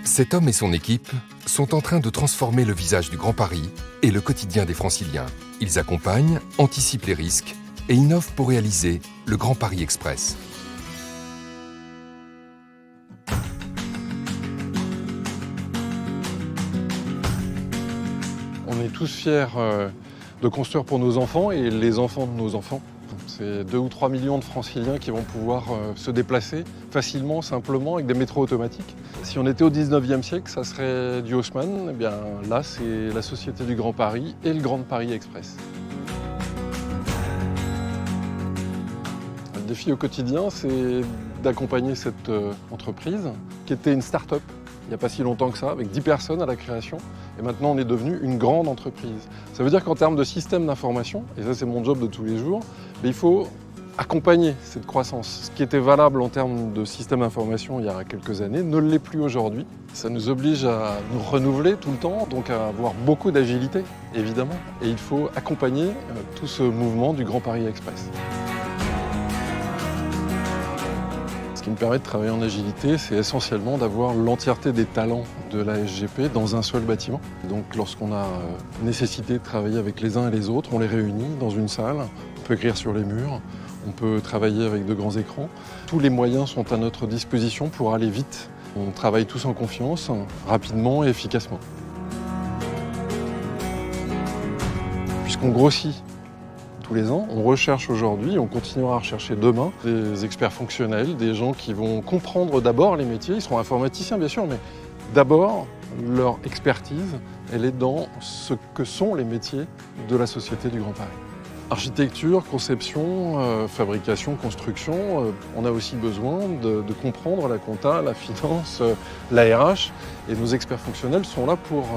Cet homme et son équipe sont en train de transformer le visage du Grand Paris et le quotidien des Franciliens. Ils accompagnent, anticipent les risques et innovent pour réaliser le Grand Paris Express. On est tous fiers de construire pour nos enfants et les enfants de nos enfants. C'est 2 ou 3 millions de Franciliens qui vont pouvoir se déplacer facilement, simplement, avec des métros automatiques. Si on était au 19e siècle, ça serait du Haussmann. Eh bien, là, c'est la Société du Grand Paris et le Grand Paris Express. Le défi au quotidien, c'est d'accompagner cette entreprise qui était une start-up il n'y a pas si longtemps que ça, avec 10 personnes à la création. Et maintenant, on est devenu une grande entreprise. Ça veut dire qu'en termes de système d'information, et ça c'est mon job de tous les jours, il faut accompagner cette croissance. Ce qui était valable en termes de système d'information il y a quelques années ne l'est plus aujourd'hui. Ça nous oblige à nous renouveler tout le temps, donc à avoir beaucoup d'agilité, évidemment. Et il faut accompagner tout ce mouvement du Grand Paris Express. Ce qui me permet de travailler en agilité, c'est essentiellement d'avoir l'entièreté des talents de la SGP dans un seul bâtiment. Donc lorsqu'on a nécessité de travailler avec les uns et les autres, on les réunit dans une salle, on peut écrire sur les murs, on peut travailler avec de grands écrans. Tous les moyens sont à notre disposition pour aller vite. On travaille tous en confiance, rapidement et efficacement. Puisqu'on grossit tous les ans, on recherche aujourd'hui, on continuera à rechercher demain des experts fonctionnels, des gens qui vont comprendre d'abord les métiers, ils seront informaticiens bien sûr, mais d'abord leur expertise, elle est dans ce que sont les métiers de la Société du Grand Paris. Architecture, conception, fabrication, construction, on a aussi besoin de comprendre la compta, la finance, la RH, et nos experts fonctionnels sont là pour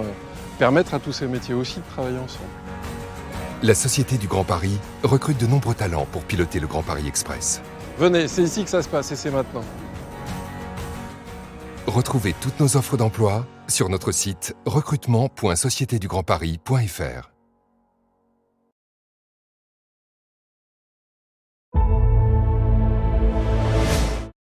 permettre à tous ces métiers aussi de travailler ensemble. La Société du Grand Paris recrute de nombreux talents pour piloter le Grand Paris Express. Venez, c'est ici que ça se passe et c'est maintenant. Retrouvez toutes nos offres d'emploi sur notre site recrutement.sociétédugrandparis.fr.